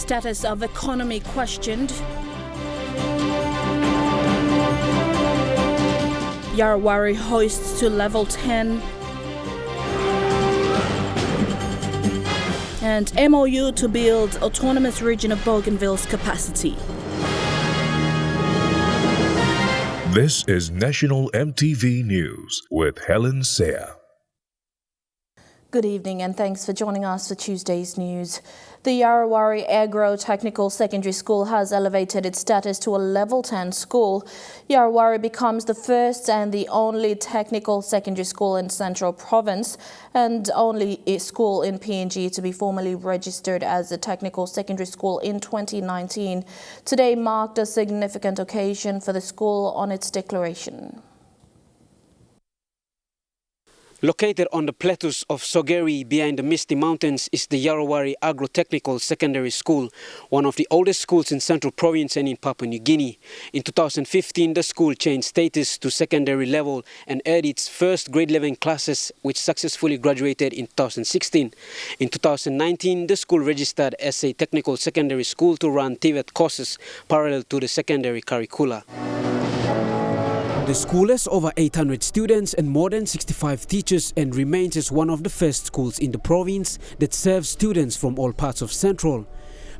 Status of economy questioned. Iarowari hoists to level 10. And MOU to build autonomous region of Bougainville's capacity. This is National MTV News with Helen Seah. Good evening and thanks for joining us for Tuesday's news. The Iarowari Agro-Technical Secondary School has elevated its status to a level 10 school. Iarowari becomes the first and the only technical secondary school in Central Province and only a school in PNG to be formally registered as a technical secondary school in 2019. Today marked a significant occasion for the school on its declaration. Located on the plateaus of Sogeri behind the Misty Mountains is the Iarowari Agro-Technical Secondary School, one of the oldest schools in Central Province and in Papua New Guinea. In 2015, the school changed status to secondary level and aired its first grade 11 classes, which successfully graduated in 2016. In 2019, the school registered as a technical secondary school to run TVET courses parallel to the secondary curricula. The school has over 800 students and more than 65 teachers and remains as one of the first schools in the province that serves students from all parts of Central.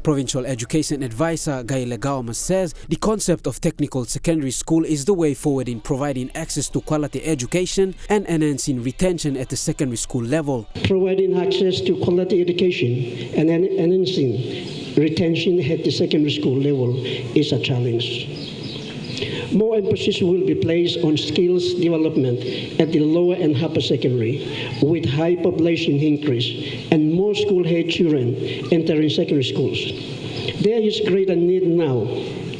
Provincial Education Advisor Guy Legauma says the concept of technical secondary school is the way forward in providing access to quality education and enhancing retention at the secondary school level. Providing access to quality education and enhancing retention at the secondary school level is a challenge. More emphasis will be placed on skills development at the lower and upper secondary, with high population increase and more school-age children entering secondary schools. There is greater need now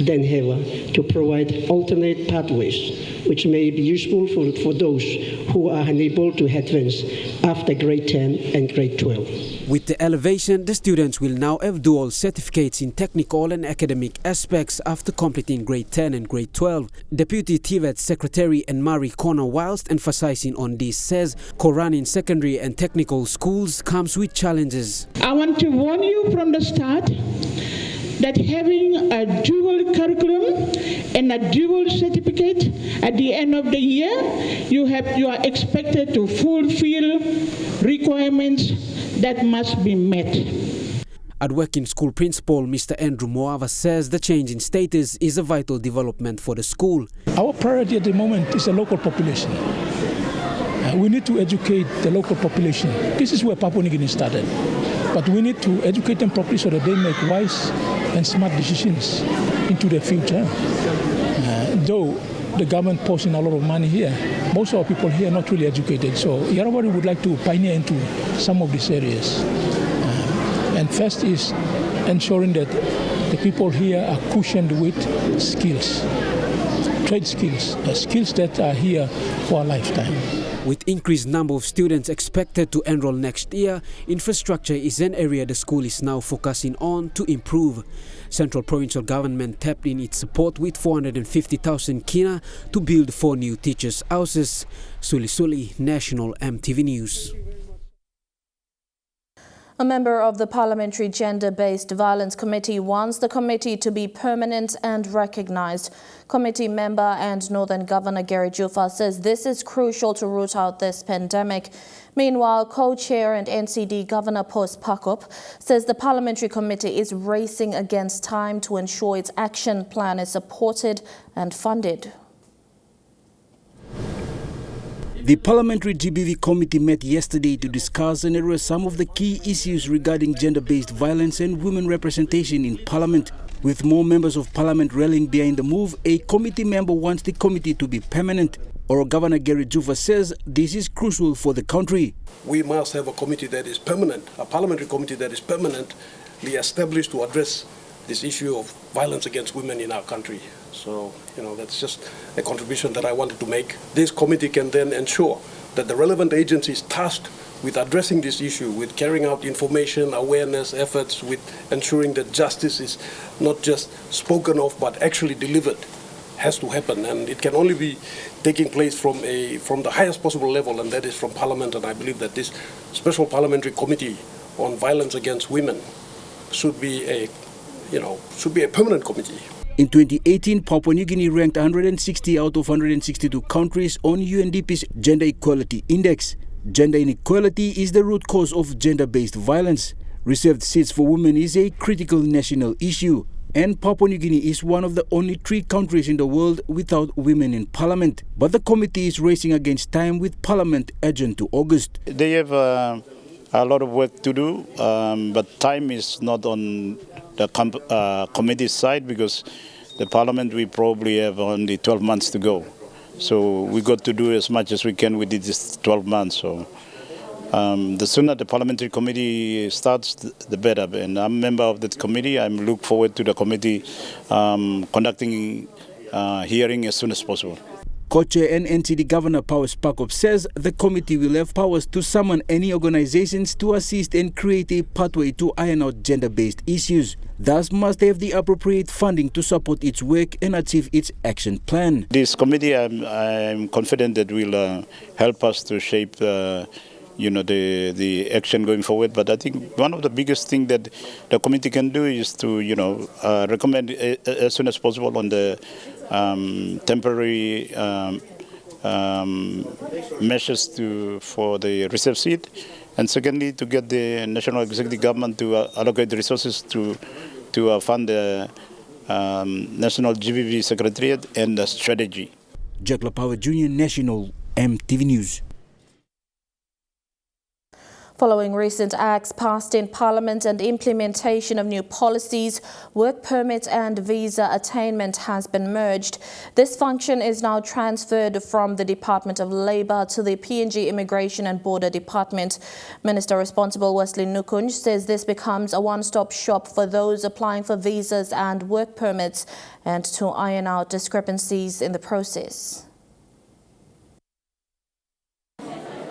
than ever to provide alternate pathways, which may be useful for those who are unable to advance after grade 10 and grade 12. With the elevation, the students will now have dual certificates in technical and academic aspects after completing grade 10 and grade 12. Deputy TVET Secretary Marie Connor, whilst emphasizing on this, says co-running secondary and technical schools comes with challenges. I want to warn you from the start that having a dual curriculum and a dual certificate at the end of the year, you are expected to fulfill requirements that must be met. At working school principal Mr. Andrew Moava says the change in status is a vital development for the school. Our priority at the moment is the local population. We need to educate the local population. This is where Papua New Guinea started. But we need to educate them properly so that they make wise and smart decisions into their future. Though the government pours in a lot of money here, most of our people here are not really educated. So Iarowari would like to pioneer into some of these areas. And first is ensuring that the people here are cushioned with skills, trade skills, skills that are here for a lifetime. With increased number of students expected to enroll next year, infrastructure is an area the school is now focusing on to improve. Central Provincial Government tapped in its support with 450,000 kina to build 4 new teachers' houses. Suli, National MTV News. A member of the Parliamentary Gender-Based Violence Committee wants the committee to be permanent and recognized. Committee member and Northern Governor Gary Jufa says this is crucial to root out this pandemic. Meanwhile, co-chair and NCD Governor Post Pakop says the Parliamentary Committee is racing against time to ensure its action plan is supported and funded. The Parliamentary GBV Committee met yesterday to discuss and address some of the key issues regarding gender-based violence and women representation in Parliament. With more members of Parliament rallying behind the move, a committee member wants the committee to be permanent. Or Governor Gary Jufa says this is crucial for the country. We must have a committee that is permanent, a parliamentary committee that is permanently established to address this issue of violence against women in our country. So, that's just a contribution that I wanted to make. This committee can then ensure that the relevant agencies tasked with addressing this issue, with carrying out information, awareness efforts, with ensuring that justice is not just spoken of but actually delivered, has to happen. And it can only be taking place from the highest possible level, and that is from Parliament. And I believe that this Special Parliamentary Committee on Violence Against Women should be a should be a permanent committee. In 2018, Papua New Guinea ranked 160 out of 162 countries on UNDP's Gender Equality Index. Gender inequality is the root cause of gender-based violence. Reserved seats for women is a critical national issue, and Papua New Guinea is one of the only 3 countries in the world without women in parliament. But the committee is racing against time with parliament adjourned to August. They have a lot of work to do, but time is not on the committee side, because the parliament, we probably have only 12 months to go. So we got to do as much as we can within this 12 months. So the sooner the parliamentary committee starts, the better. And I'm a member of that committee. I look forward to the committee conducting hearing as soon as possible. Co-chair and NCD Governor Powers Pakop says the committee will have powers to summon any organizations to assist and create a pathway to iron out gender-based issues. Thus must have the appropriate funding to support its work and achieve its action plan. This committee, I'm confident that will help us to shape the action going forward. But I think one of the biggest things that the committee can do is to, recommend as soon as possible on the temporary measures for the reserve seat, and secondly, to get the National Executive Government to allocate the resources to fund the National GBV Secretariat and the strategy. Jack Lapawa Jr., National MTV News. Following recent acts passed in Parliament and implementation of new policies, work permit and visa attainment has been merged. This function is now transferred from the Department of Labour to the PNG Immigration and Border Department. Minister responsible Wesley Nukunj says this becomes a one-stop shop for those applying for visas and work permits and to iron out discrepancies in the process.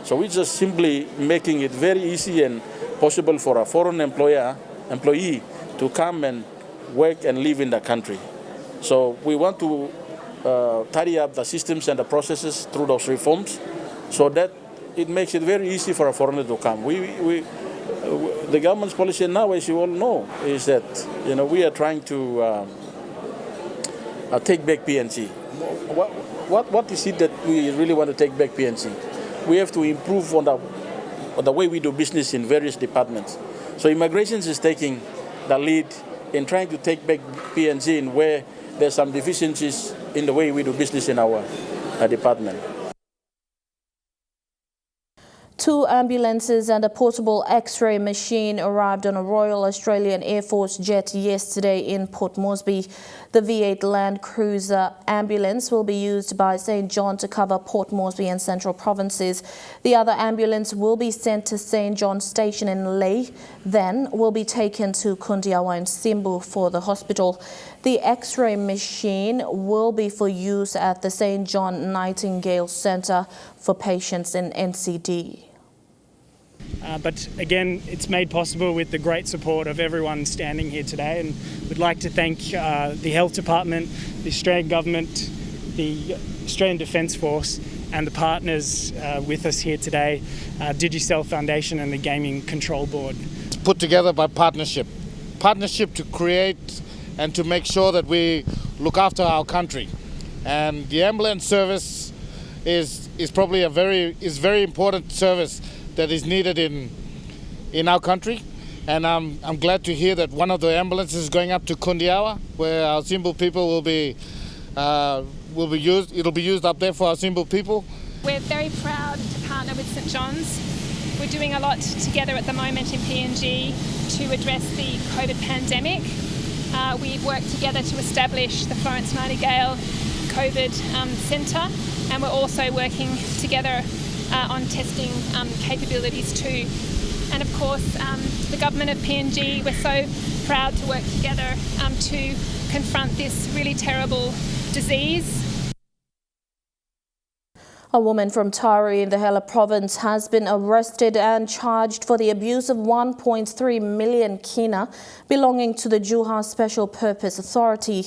So we're just simply making it very easy and possible for a foreign employee to come and work and live in the country. So we want to tidy up the systems and the processes through those reforms so that it makes it very easy for a foreigner to come. The government's policy now, as you all know, is that we are trying to take back PNG. What is it that we really want to take back PNG? We have to improve on the way we do business in various departments. So immigration is taking the lead in trying to take back PNG in where there's some deficiencies in the way we do business in our department. 2 ambulances and a portable X-ray machine arrived on a Royal Australian Air Force jet yesterday in Port Moresby. The V8 Land Cruiser ambulance will be used by St John to cover Port Moresby and Central Provinces. The other ambulance will be sent to St John Station in Lae, then will be taken to Kundiawa and Simbu for the hospital. The X-ray machine will be for use at the St John Nightingale Centre for patients in NCD. But again, it's made possible with the great support of everyone standing here today, and we'd like to thank the Health Department, the Australian Government, the Australian Defence Force and the partners with us here today, Digicel Foundation and the Gaming Control Board. It's put together by partnership to create and to make sure that we look after our country. And the ambulance service is probably a very important service that is needed in our country, and I'm glad to hear that one of the ambulances is going up to Kundiawa, where our Simbu people will be used. It'll be used up there for our Simbu people. We're very proud to partner with St John's. We're doing a lot together at the moment in PNG to address the COVID pandemic. We've worked together to establish the Florence Nightingale COVID Centre, and we're also working together on testing capabilities too. And of course, the government of PNG, we're so proud to work together to confront this really terrible disease. A woman from Tari in the Hela province has been arrested and charged for the abuse of 1.3 million kina belonging to the Juha Special Purpose Authority.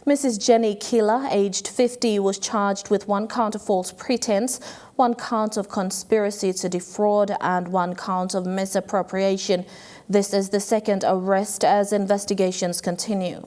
Mrs. Jenny Kila, aged 50, was charged with 1 count of false pretense, 1 count of conspiracy to defraud and 1 count of misappropriation. This is the second arrest as investigations continue.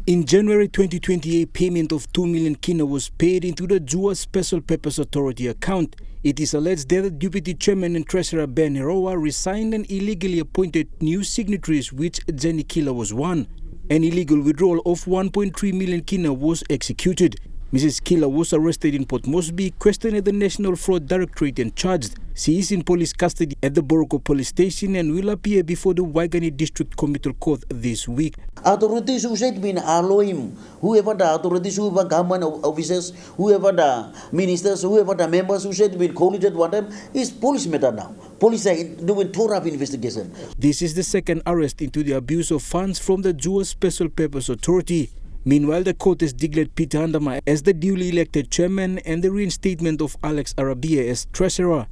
In January 2020, a payment of 2 million kina was paid into the Juha Special Purpose Authority account. It is alleged that the Deputy Chairman and Treasurer Ben Iarowari resigned and illegally appointed new signatories, which Jenny Kila was one. An illegal withdrawal of 1.3 million kina was executed. Mrs. Kila was arrested in Port Moresby, questioned at the National Fraud Directorate and charged. She is in police custody at the Boroko Police Station and will appear before the Waigani District Committal Court this week. Authorities who said been allowing whoever the authorities, whoever government officers, whoever the ministers, whoever the members who said been colluded whatever is police matter now. Police are doing thorough investigation. This is the second arrest into the abuse of funds from the Juha Special Purpose Authority. Meanwhile, the court has declared Peter Andama as the duly elected chairman and the reinstatement of Alex Arabia as treasurer.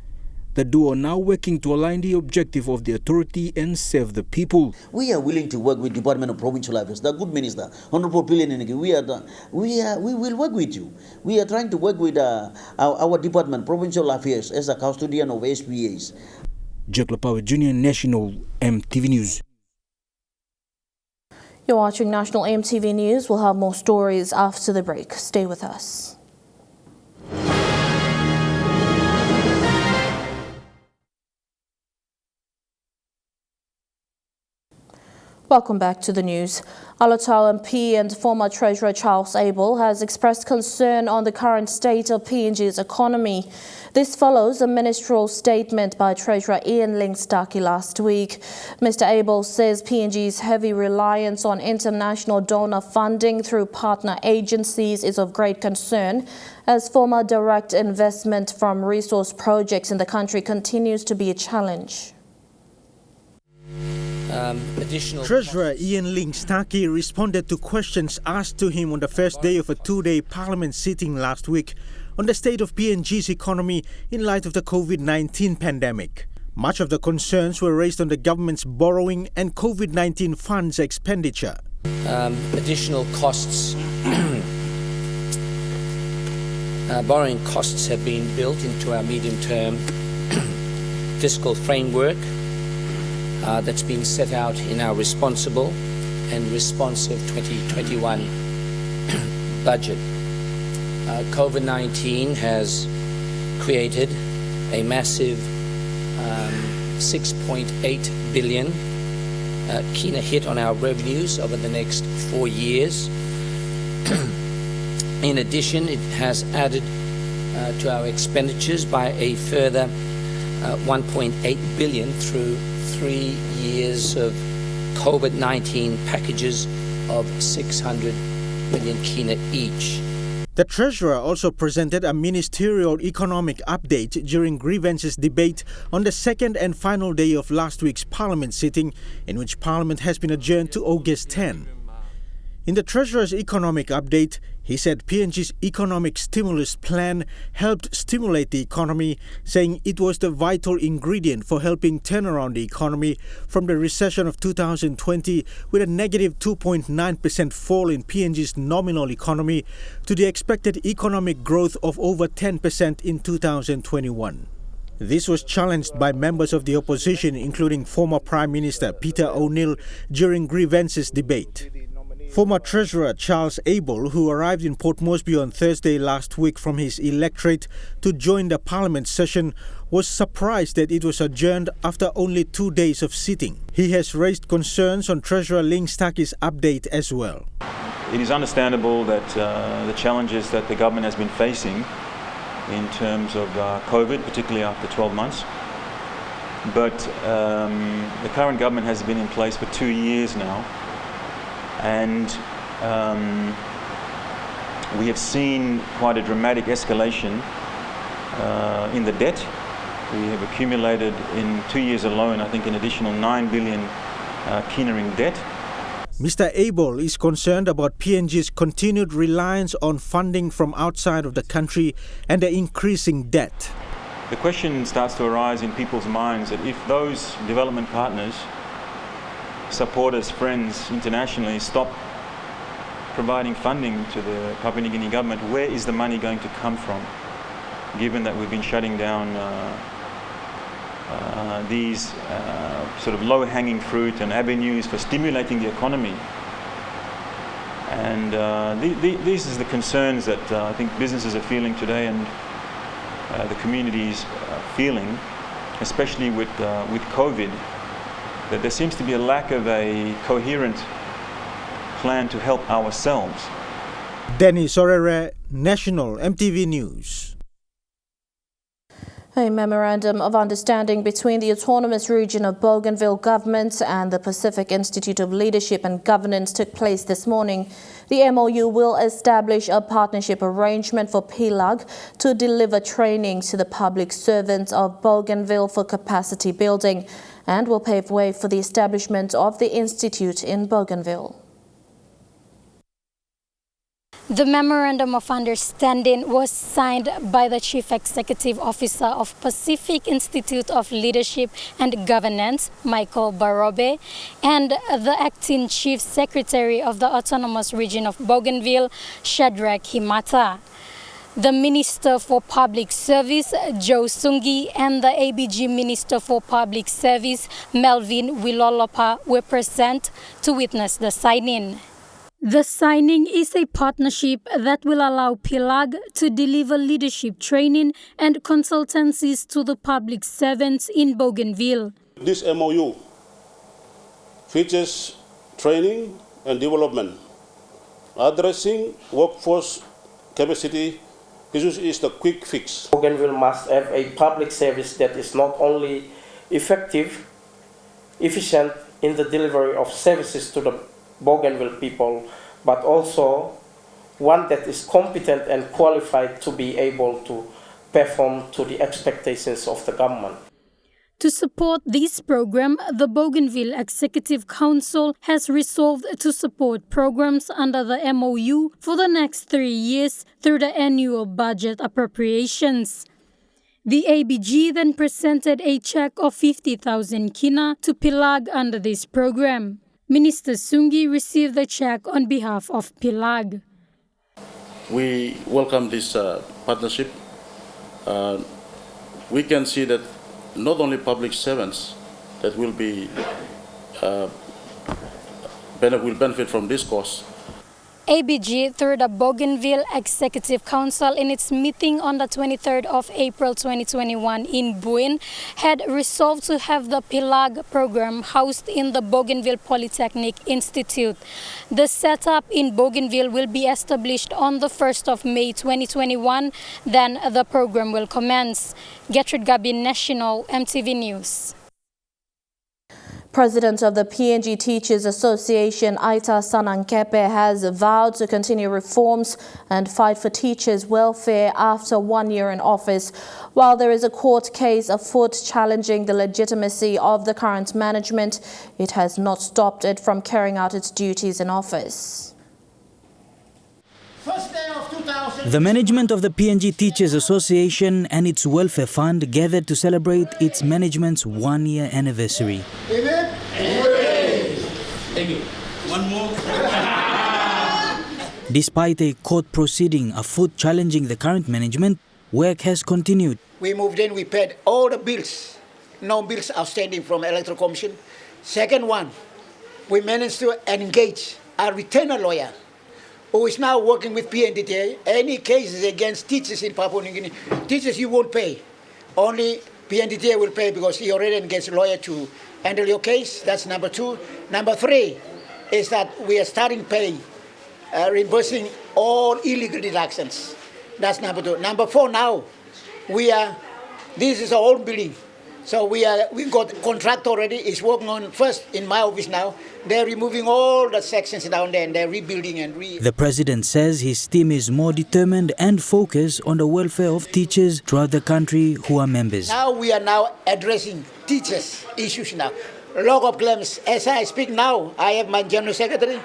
The duo are now working to align the objective of the authority and serve the people. We are willing to work with Department of Provincial Affairs, the good minister, Honorable Pilenenegi. We will work with you. We are trying to work with our Department, Provincial Affairs, as a custodian of SPAs. Jack Lapawe Jr., National EMTV News. You're watching National EMTV News. We'll have more stories after the break. Stay with us. Welcome back to the news. Alotau MP and former Treasurer Charles Abel has expressed concern on the current state of PNG's economy. This follows a ministerial statement by Treasurer Ian Lingstaki last week. Mr. Abel says PNG's heavy reliance on international donor funding through partner agencies is of great concern, as former direct investment from resource projects in the country continues to be a challenge. Treasurer Ian Lingstaki responded to questions asked to him on the first day of a 2-day parliament sitting last week on the state of PNG's economy in light of the COVID-19 pandemic. Much of the concerns were raised on the government's borrowing and COVID-19 funds expenditure. Additional costs, borrowing costs have been built into our medium-term fiscal framework that's been set out in our responsible and responsive 2021 budget. COVID-19 has created a massive 6.8 billion kina hit on our revenues over the next 4 years. In addition, it has added to our expenditures by a further 1.8 billion through 3 years of COVID-19 packages of 600 million kina each. The Treasurer also presented a ministerial economic update during grievances debate on the second and final day of last week's Parliament sitting, in which Parliament has been adjourned to August 10. In the Treasurer's economic update, he said PNG's economic stimulus plan helped stimulate the economy, saying it was the vital ingredient for helping turn around the economy from the recession of 2020 with a negative 2.9% fall in PNG's nominal economy to the expected economic growth of over 10% in 2021. This was challenged by members of the opposition, including former Prime Minister Peter O'Neill, during grievances debate. Former Treasurer Charles Abel, who arrived in Port Moresby on Thursday last week from his electorate to join the Parliament session, was surprised that it was adjourned after only 2 days of sitting. He has raised concerns on Treasurer Lingstaki's update as well. It is understandable that the challenges that the government has been facing in terms of COVID, particularly after 12 months, but the current government has been in place for 2 years now. And we have seen quite a dramatic escalation in the debt. We have accumulated in 2 years alone, I think, an additional 9 billion kina in debt. Mr. Abel is concerned about PNG's continued reliance on funding from outside of the country and the increasing debt. The question starts to arise in people's minds that if those development partners, supporters, friends internationally stop providing funding to the Papua New Guinea government, where is the money going to come from? Given that we've been shutting down these sort of low-hanging fruit and avenues for stimulating the economy. And these are the concerns that I think businesses are feeling today, and the communities feeling, especially with COVID, that there seems to be a lack of a coherent plan to help ourselves. Dennis Orere, National EMTV News. A memorandum of understanding between the Autonomous Region of Bougainville Government and the Pacific Institute of Leadership and Governance took place this morning. The MOU will establish a partnership arrangement for PILAG to deliver training to the public servants of Bougainville for capacity building and will pave way for the establishment of the institute in Bougainville. The Memorandum of Understanding was signed by the Chief Executive Officer of Pacific Institute of Leadership and Governance, Michael Barobe, and the Acting Chief Secretary of the Autonomous Region of Bougainville, Shadrach Himata. The Minister for Public Service, Joe Sungi, and the ABG Minister for Public Service, Melvin Wilolopa, were present to witness the signing. The signing is a partnership that will allow PILAG to deliver leadership training and consultancies to the public servants in Bougainville. This MOU features training and development. Addressing workforce capacity issues is the quick fix. Bougainville must have a public service that is not only effective, efficient in the delivery of services to the Bougainville people, but also one that is competent and qualified to be able to perform to the expectations of the government. To support this program, the Bougainville Executive Council has resolved to support programs under the MOU for the next 3 years through the annual budget appropriations. The ABG then presented a check of 50,000 kina to PILAG under this program. Minister Sungi received the check on behalf of PILAG. We welcome this partnership. We can see that not only public servants that will benefit from this course. ABG, through the Bougainville Executive Council in its meeting on the 23rd of April 2021 in Buin, had resolved to have the PILAG program housed in the Bougainville Polytechnic Institute. The setup in Bougainville will be established on the 1st of May 2021, then the program will commence. Gertrude Gabin, National EMTV News. President of the PNG Teachers Association, Aita Sanankepe, has vowed to continue reforms and fight for teachers' welfare after 1 year in office. While there is a court case afoot challenging the legitimacy of the current management, it has not stopped it from carrying out its duties in office. The management of the PNG Teachers Association and its welfare fund gathered to celebrate its management's 1 year anniversary. Thank you. One more. Despite a court proceeding afoot challenging the current management, work has continued. We moved in, we paid all the bills, no bills outstanding from Electoral Commission. Second one, we managed to engage a retainer lawyer who is now working with PNDTA. Any cases against teachers in Papua New Guinea, teachers you won't pay. Only PNDTA will pay because he already engaged a lawyer to handle your case. That's number two. Number three is that we are starting pay, reimbursing all illegal deductions. That's number two. Number four now, this is our own building. So we got contract already. It's working on first in my office now. They're removing all the sections down there and they're rebuilding and The president says his team is more determined and focused on the welfare of teachers throughout the country who are members. Now we are addressing teachers' issues now. log of claims. As I speak now, I have my general secretary,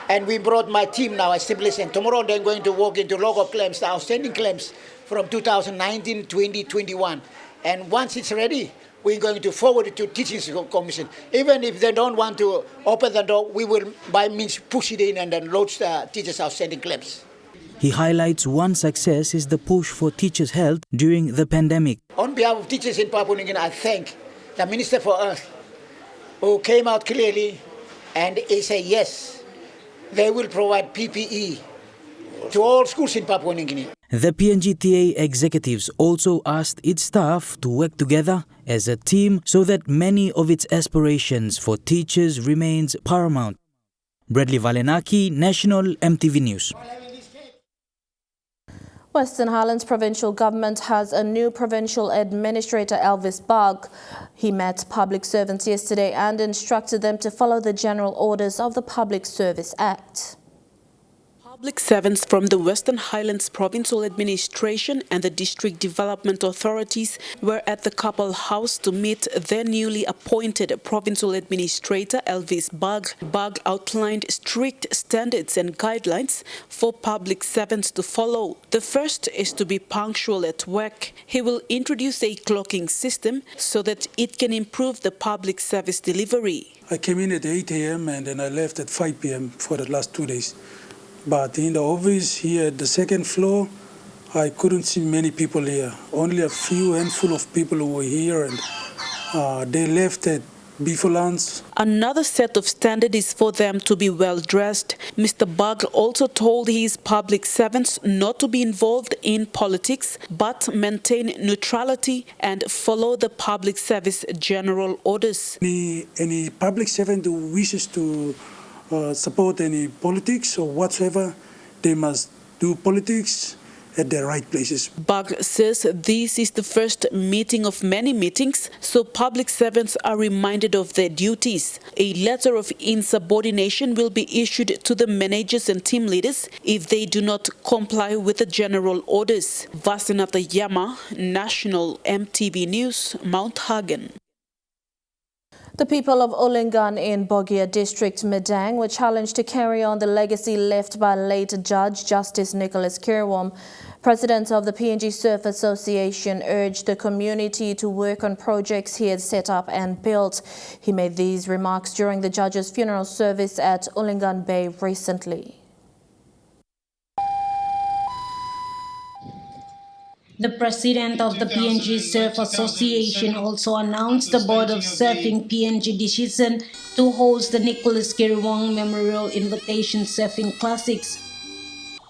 and we brought my team now established, and tomorrow they're going to walk into log of claims, the outstanding claims from 2019, 20, 21. And once it's ready, we're going to forward it to Teaching Commission. Even if they don't want to open the door, we will by means push it in and then lodge the teachers' outstanding claims. He highlights one success is the push for teachers' health during the pandemic. On behalf of teachers in Papua New Guinea, I thank the Minister for Earth, who came out clearly and he said yes, they will provide PPE to all schools in Papua New Guinea. The PNGTA executives also asked its staff to work together as a team so that many of its aspirations for teachers remains paramount. Bradley Valenaki, National EMTV News. Western Highlands Provincial Government has a new Provincial Administrator, Elvis Bug. He met public servants yesterday and instructed them to follow the general orders of the Public Service Act. Public servants from the Western Highlands Provincial Administration and the District Development Authorities were at the Couple House to meet their newly appointed Provincial Administrator, Elvis Bug. Bug outlined strict standards and guidelines for public servants to follow. The first is to be punctual at work. He will introduce a clocking system so that it can improve the public service delivery. I came in at 8 a.m. and then I left at 5 p.m. for the last 2 days. But in the office here at the second floor, I couldn't see many people here. Only a few handful of people who were here, and they left at before lunch. Another set of standards is for them to be well dressed. Mr. Bug also told his public servants not to be involved in politics, but maintain neutrality and follow the public service general orders. Any public servant who wishes to support any politics or whatsoever, they must do politics at the right places. Bug says this is the first meeting of many meetings, so public servants are reminded of their duties. A letter of insubordination will be issued to the managers and team leaders if they do not comply with the general orders. Vasinatha Yama, National EMTV News, Mount Hagen. The people of Ulingan in Bogia District, Medang, were challenged to carry on the legacy left by late Judge Justice Nicholas Kiriwam. President of the PNG Surf Association urged the community to work on projects he had set up and built. He made these remarks during the judge's funeral service at Ulingan Bay recently. The president of the PNG Surf Association also announced the Board of Surfing PNG decision to host the Nicholas Kiriwam Memorial Invitation Surfing Classics.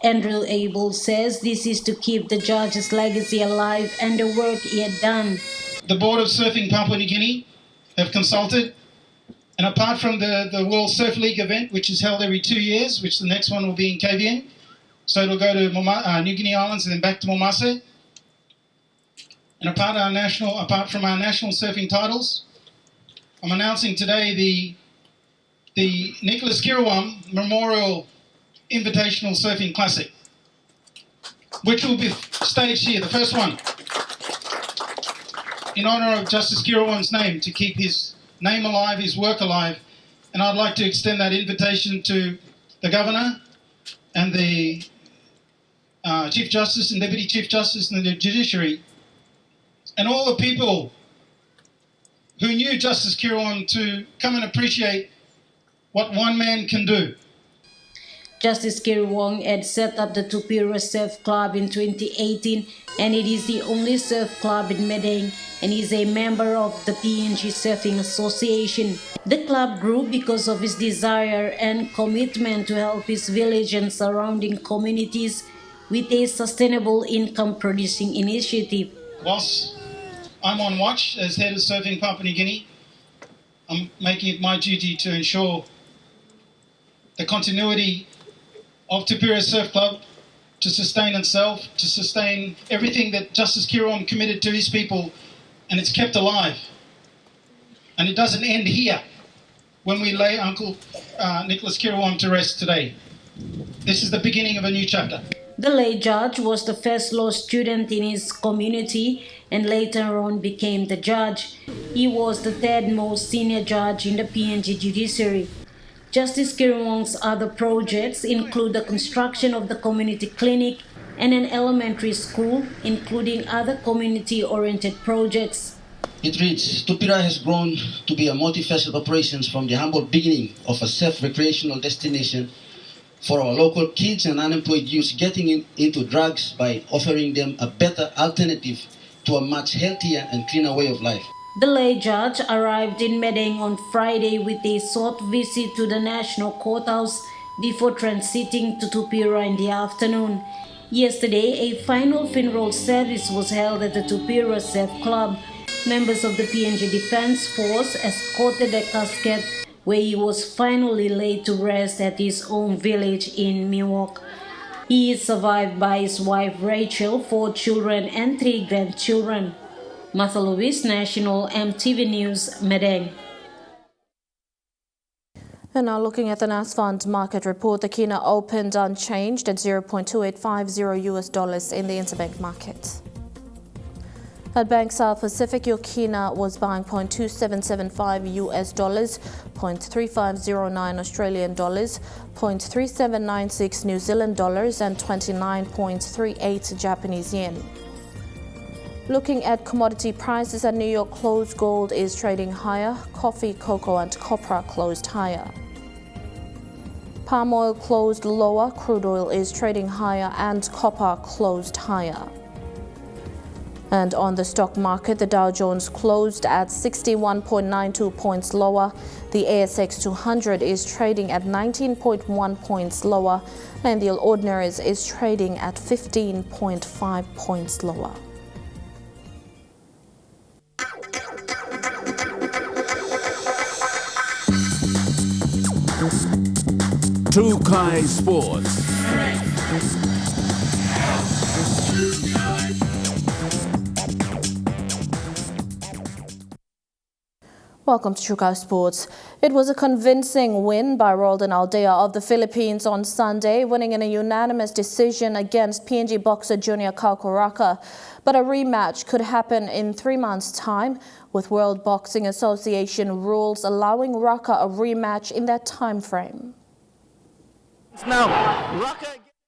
Andrew Abel says this is to keep the judge's legacy alive and the work he had done. The Board of Surfing Papua New Guinea have consulted, and apart from the World Surf League event, which is held every 2 years, which the next one will be in KVN, so it'll go to New Guinea Islands and then back to Momase. And apart from our national surfing titles, I'm announcing today the Nicholas Kiriwam Memorial Invitational Surfing Classic, which will be staged here, the first one, in honour of Justice Kiriwam's name, to keep his name alive, his work alive. And I'd like to extend that invitation to the Governor and the Chief Justice and Deputy Chief Justice and the Judiciary, and all the people who knew Justice Kiriwam to come and appreciate what one man can do. Justice Kiriwam had set up the Tupira Surf Club in 2018, and it is the only surf club in Medang and is a member of the PNG Surfing Association. The club grew because of his desire and commitment to help his village and surrounding communities with a sustainable income-producing initiative. Whilst I'm on watch as head of Surfing Papua New Guinea, I'm making it my duty to ensure the continuity of Tupira Surf Club to sustain itself, to sustain everything that Justice Kiriwam committed to his people, and it's kept alive. And it doesn't end here when we lay Uncle Nicholas Kiriwam to rest today. This is the beginning of a new chapter. The late judge was the first law student in his community and later on became the judge. He was the third most senior judge in the PNG judiciary. Justice Kiriwam's other projects include the construction of the community clinic and an elementary school, including other community-oriented projects. It reads, Tupira has grown to be a multifaceted operation from the humble beginning of a safe recreational destination for our local kids and unemployed youth getting into drugs by offering them a better alternative to a much healthier and cleaner way of life. The lay judge arrived in Medeng on Friday with a short visit to the National Courthouse before transiting to Tupira in the afternoon. Yesterday, a final funeral service was held at the Tupira Safe Club. Members of the PNG Defence Force escorted the casket where he was finally laid to rest at his own village in Miwok. He is survived by his wife Rachel, 4 children and 3 grandchildren. Martha Lewis, National EMTV News, Medeng. And now looking at the NAS Fund market report, the Kina opened unchanged at $0.2850 in the interbank market. At Bank South Pacific, your Kina was buying $0.2775, $0.3509 Australian dollars, $0.3796 New Zealand dollars, and 29.38 Japanese yen. Looking at commodity prices at New York close, gold is trading higher, coffee, cocoa, and copra closed higher. Palm oil closed lower, crude oil is trading higher, and copper closed higher. And on the stock market, the Dow Jones closed at 61.92 points lower. The ASX 200 is trading at 19.1 points lower, and the Ordinaries is trading at 15.5 points lower. Trukai Sports. Welcome to Trukai Sports. It was a convincing win by Roldan Aldea of the Philippines on Sunday, winning in a unanimous decision against PNG boxer Junior Raka. But a rematch could happen in 3 months' time, with World Boxing Association rules allowing Raka a rematch in that time frame.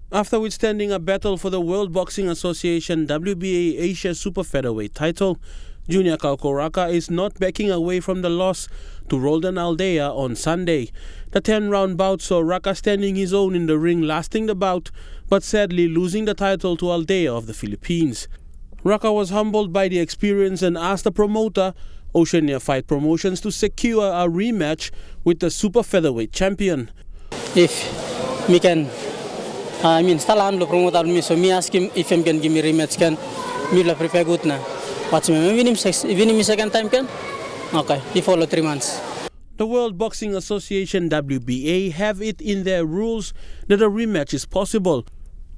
After withstanding a battle for the World Boxing Association WBA Asia Super Featherweight title, Junior Raka is not backing away from the loss to Roldan Aldea on Sunday. The 10-round bout saw Raka standing his own in the ring, lasting the bout, but sadly losing the title to Aldea of the Philippines. Raka was humbled by the experience and asked the promoter, Oceania Fight Promotions, to secure a rematch with the Super Featherweight champion. If me can, stalaan lo promoter me, so me ask him if him can give me rematch, can me la prepare good na. What's me? Win him second time, can? Okay, he follow 3 months. The World Boxing Association WBA have it in their rules that a rematch is possible,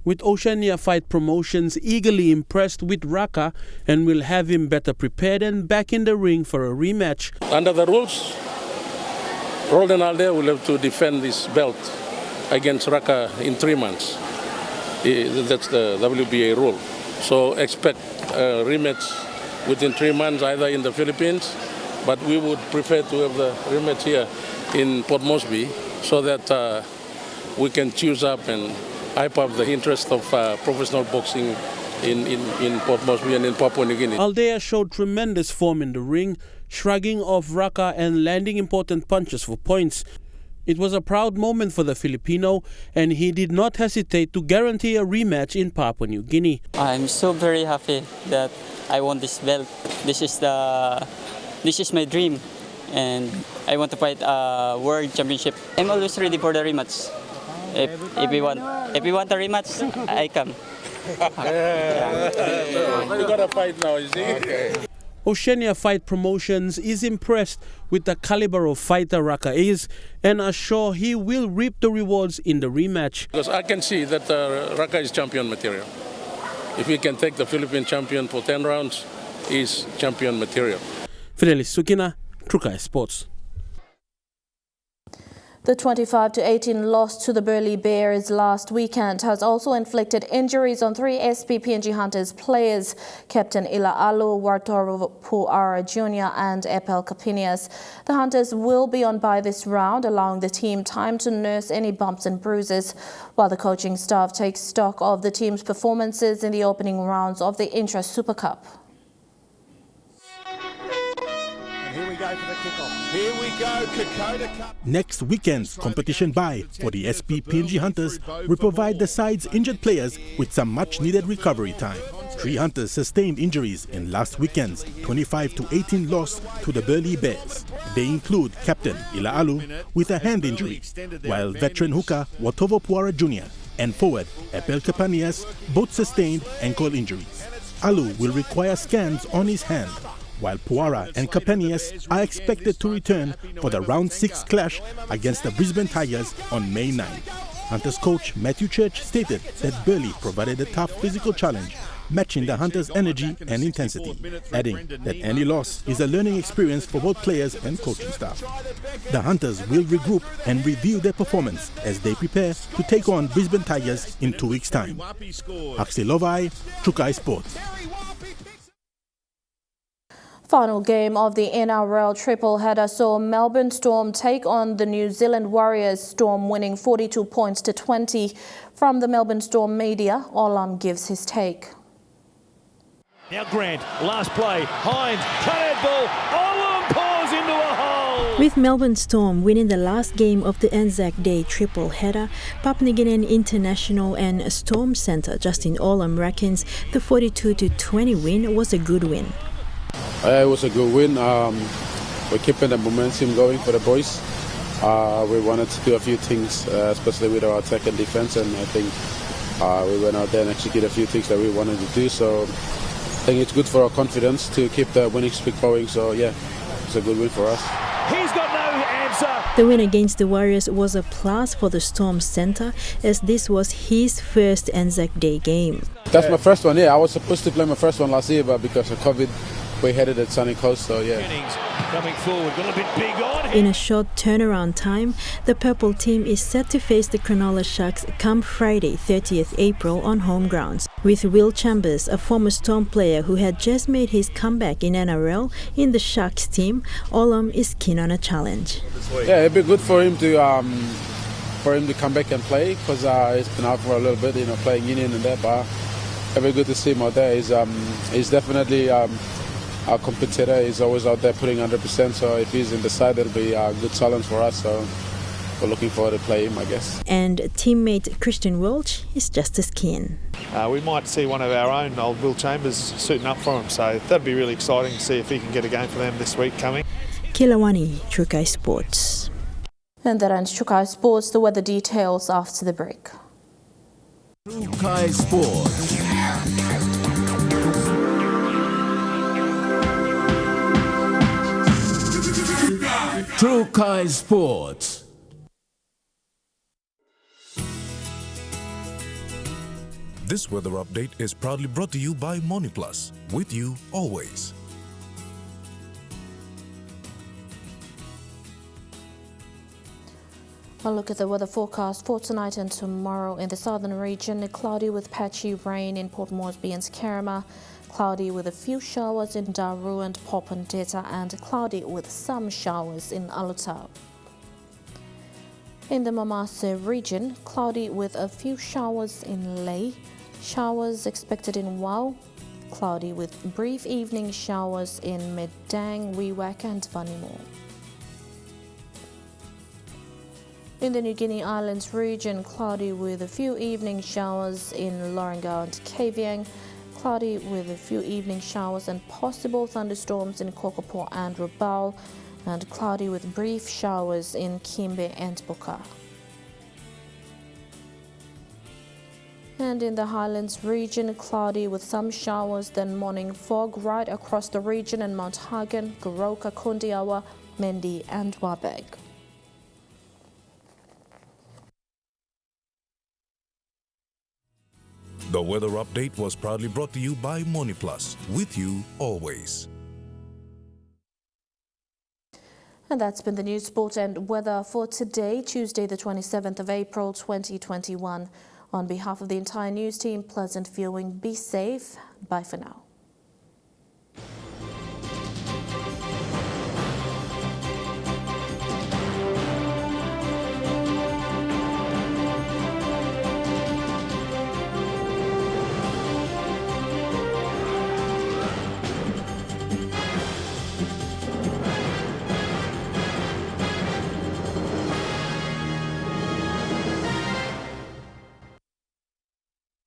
with Oceania Fight Promotions eagerly impressed with Raka and will have him better prepared and back in the ring for a rematch. Under the rules, Roldan Aldea will have to defend this belt against Raka in 3 months. That's the WBA rule. So expect a rematch within 3 months, either in the Philippines, but we would prefer to have the rematch here in Port Moresby so that we can choose up and hype up the interest of professional boxing in Port Moresby and in Papua New Guinea. Aldea showed tremendous form in the ring, shrugging off Raka and landing important punches for points. It was a proud moment for the Filipino, and he did not hesitate to guarantee a rematch in Papua New Guinea. I'm so very happy that I won this belt. This is my dream, and I want to fight a world championship. I'm always ready for the rematch. If we want a rematch, I come. We got a fight now, you see? Okay. Oceania Fight Promotions is impressed with the caliber of fighter Raka is and are sure he will reap the rewards in the rematch. Because I can see that Raka is champion material. If he can take the Philippine champion for 10 rounds, he's champion material. Fidelis Sukina, Trukai Sports. The 25-18 loss to the Burleigh Bears last weekend has also inflicted injuries on 3 SP-PNG Hunters players, Captain Iarowari, Wartoro Puara Jr. and Epel Kapinias. The Hunters will be on bye this round, allowing the team time to nurse any bumps and bruises, while the coaching staff takes stock of the team's performances in the opening rounds of the Intra Super Cup. Here we go for the kickoff. Here we go, Kokoda Cup. Next weekend's competition bye for the SP-PNG Hunters will provide the side's injured players with some much-needed recovery time. 3 Hunters sustained injuries in last weekend's 25-18 loss to the Burleigh Bears. They include Captain Iarowari with a hand injury, while veteran hooker Wartoro Puara Jr. and forward Epel Kapinias both sustained ankle injuries. Alu will require scans on his hand, while Puara and Kapinias are expected to return for the Round 6 clash against the Brisbane Tigers on May 9. Hunters coach Matthew Church stated that Burleigh provided a tough physical challenge, matching the Hunters' energy and intensity, adding that any loss is a learning experience for both players and coaching staff. The Hunters will regroup and review their performance as they prepare to take on Brisbane Tigers in 2 weeks' time. Axel Lovai, Chukai Sports. Final game of the NRL triple header saw Melbourne Storm take on the New Zealand Warriors, Storm winning 42 points to 20. From the Melbourne Storm media, Olam gives his take. Now Grant, last play, Hines, cut-out ball, Olam pours into a hole! With Melbourne Storm winning the last game of the Anzac Day triple header, Papua New Guinean international and Storm centre Justin Olam reckons the 42-20 win was a good win. It was a good win. We're keeping the momentum going for the boys. We wanted to do a few things, especially with our attack and defense, and I think we went out there and executed a few things that we wanted to do. So I think it's good for our confidence to keep the winning streak going. So yeah, it's a good win for us. He's got no answer. The win against the Warriors was a plus for the Storm centre, as this was his first Anzac Day game. That's my first one, yeah. I was supposed to play my first one last year, but because of COVID, we headed at Sunny Coast, so yeah. Coming forward, got a bit big on him. In a short turnaround time, the Purple team is set to face the Cronulla Sharks come Friday, 30th April on home grounds. With Will Chambers, a former Storm player who had just made his comeback in NRL in the Sharks team, Olam is keen on a challenge. Yeah, it'd be good for him to come back and play, because he's been out for a little bit, playing union and that, but it'd be good to see him out there. He's definitely our competitor. He's always out there putting 100%, so if he's in the side, it'll be a good challenge for us. So we're looking forward to play him, I guess. And teammate Christian Welch is just as keen. We might see one of our own, old Will Chambers, suiting up for him, so that'd be really exciting to see if he can get a game for them this week coming. Kilawani, Chukai Sports. And that ends Chukai Sports. The weather details after the break. Chukai Sports. Chukai Sports. This weather update is proudly brought to you by MoniPlus, with you always. A look at the weather forecast for tonight and tomorrow. In the southern region, cloudy with patchy rain in Port Moresby and Kiriwam, cloudy with a few showers in Daru and Popondetta, and cloudy with some showers in Alutau. In the Mamase region, cloudy with a few showers in Lae, showers expected in Wau, cloudy with brief evening showers in Medang, Wewak and Vanimo. In the New Guinea Islands region, cloudy with a few evening showers in Lorengau and Kavieng, cloudy with a few evening showers and possible thunderstorms in Kokopo and Rabaul, and cloudy with brief showers in Kimbe and Boka. And in the Highlands region, cloudy with some showers, then morning fog right across the region in Mount Hagen, Goroka, Kundiawa, Mendi and Wabeg. The weather update was proudly brought to you by MoniPlus, with you always. And that's been the news, sport and weather for today, Tuesday, the 27th of April, 2021. On behalf of the entire news team, pleasant viewing. Be safe. Bye for now.